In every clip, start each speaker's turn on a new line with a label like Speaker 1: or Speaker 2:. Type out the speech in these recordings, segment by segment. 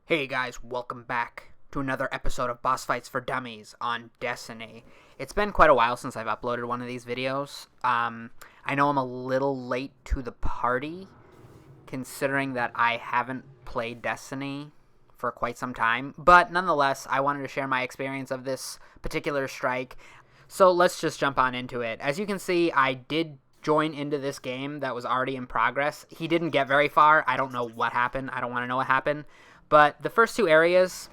Speaker 1: Hey guys, welcome back to another episode of Boss Fights for Dummies on Destiny. It's been quite a while since I've uploaded one of these videos. I know I'm a little late to the party, considering that I haven't played Destiny for quite some time. But nonetheless, I wanted to share my experience of this particular strike. So let's just jump on into it. As you can see, I did join into this game that was already in progress. He didn't get very far. I don't know what happened. I don't want to know what happened. But the first two areas,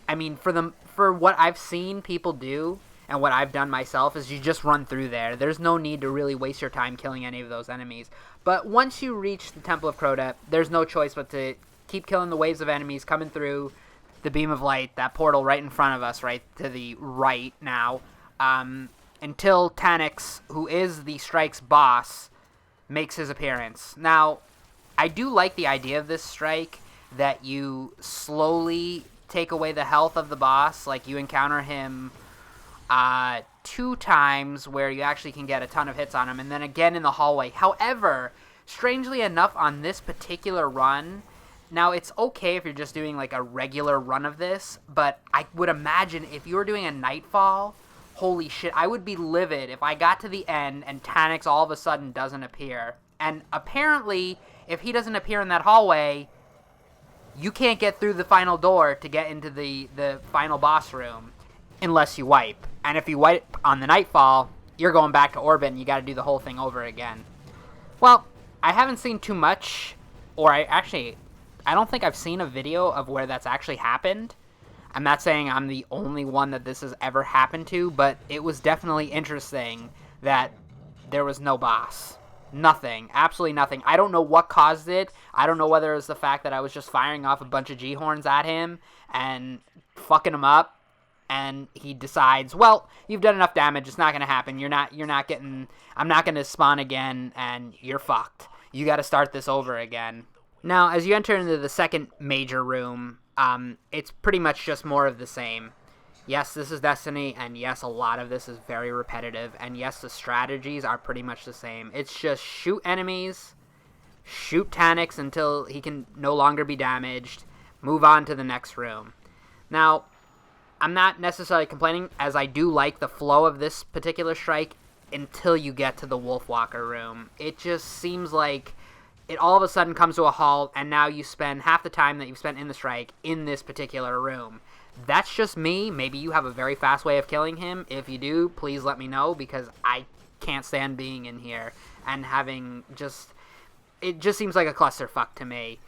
Speaker 1: I mean, for what I've seen people do and what I've done myself is you just run through there. There's no need to really waste your time killing any of those enemies. But once you reach the Temple of Crota, there's no choice but to keep killing the waves of enemies coming through the beam of light, that portal right in front of us, right to the right now, until Taniks, who is the strike's boss, makes his appearance. Now, I do like the idea of this strike, that you slowly take away the health of the boss. Like, you encounter him 2 times where you actually can get a ton of hits on him, and then again in the hallway. However, strangely enough, on this particular run, now it's okay if you're just doing like a regular run of this, but I would imagine if you were doing a Nightfall, holy shit, I would be livid if I got to the end and Taniks all of a sudden doesn't appear. And apparently, if he doesn't appear in that hallway, you can't get through the final door to get into the final boss room unless you wipe. And if you wipe on the Nightfall, you're going back to orbit and you got to do the whole thing over again. Well, I haven't seen too much, or I don't think I've seen a video of where that's actually happened. I'm not saying I'm the only one that this has ever happened to, but it was definitely interesting that there was no boss. Nothing. Absolutely nothing. I don't know what caused it. I don't know whether it was the fact that I was just firing off a bunch of G-horns at him and fucking him up, and he decides, well, you've done enough damage, it's not going to happen. I'm not going to spawn again, and you're fucked. You got to start this over again. Now, as you enter into the second major room, it's pretty much just more of the same. Yes, this is Destiny, and yes, a lot of this is very repetitive, and yes, the strategies are pretty much the same. It's just shoot enemies, shoot Taniks until he can no longer be damaged, move on to the next room. Now, I'm not necessarily complaining, as I do like the flow of this particular strike until you get to the Wolfwalker room. It just seems like it all of a sudden comes to a halt, and now you spend half the time that you've spent in the strike in this particular room. That's just me. Maybe you have a very fast way of killing him. If you do, please let me know, because I can't stand being in here and having it just seems like a clusterfuck to me.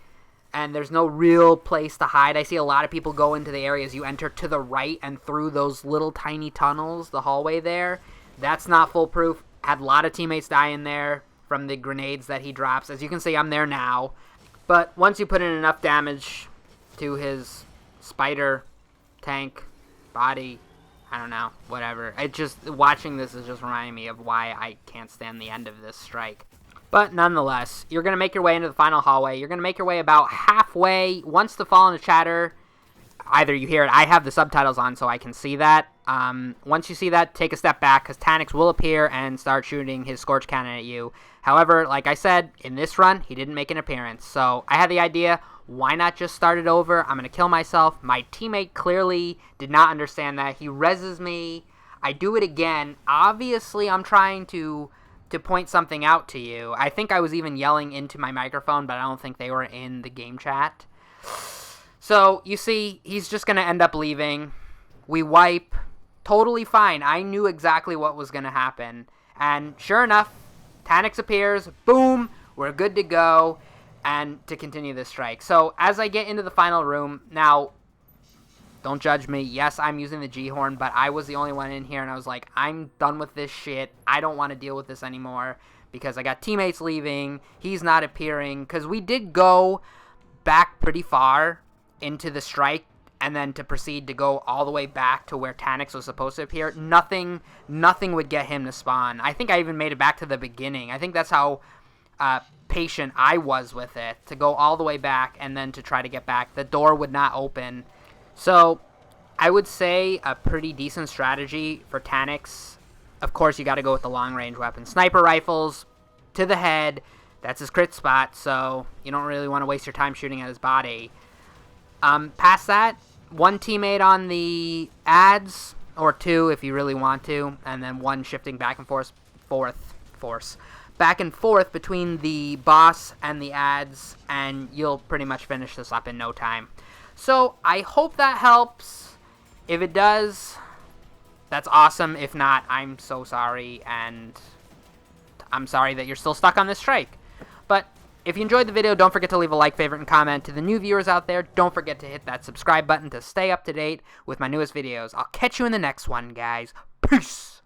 Speaker 1: And there's no real place to hide. I see a lot of people go into the areas you enter to the right and through those little tiny tunnels, the hallway there. That's not foolproof. Had a lot of teammates die in there from the grenades that he drops. As you can see, I'm there now. But once you put in enough damage to his spider tank body, I don't know, whatever, watching this is just reminding me of why I can't stand the end of this strike. But nonetheless, you're going to make your way into the final hallway. You're going to make your way about halfway. Once the Fallen to Chatter, either you hear it, I have the subtitles on so I can see that. Once you see that, take a step back, because Taniks will appear and start shooting his Scorch Cannon at you. However, like I said, in this run, he didn't make an appearance. So I had the idea, why not just start it over? I'm going to kill myself. My teammate clearly did not understand that. He reses me. I do it again. Obviously, I'm trying to point something out to you. I think I was even yelling into my microphone, but I don't think they were in the game chat. So, you see, he's just going to end up leaving. We wipe. Totally fine. I knew exactly what was going to happen. And sure enough, Taniks appears. Boom. We're good to go. And to continue this strike. So, as I get into the final room, now, don't judge me. Yes, I'm using the G-horn, but I was the only one in here, and I was like, I'm done with this shit. I don't want to deal with this anymore, because I got teammates leaving. He's not appearing, because we did go back pretty far into the strike, and then to proceed to go all the way back to where Taniks was supposed to appear. Nothing would get him to spawn. I think I even made it back to the beginning. I think that's how patient I was with it, to go all the way back and then to try to get back. The door would not open. So I would say a pretty decent strategy for Taniks. Of course, you got to go with the long-range weapon. Sniper rifles to the head. That's his crit spot, so you don't really want to waste your time shooting at his body. Past that, one teammate on the ads, or two if you really want to, and then one shifting back and forth between the boss and the ads, and you'll pretty much finish this up in no time. So I hope that helps. If it does, that's awesome. If not, I'm so sorry, and I'm sorry that you're still stuck on this strike. But if you enjoyed the video, don't forget to leave a like, favorite, and comment. To the new viewers out there, don't forget to hit that subscribe button to stay up to date with my newest videos. I'll catch you in the next one, guys. Peace!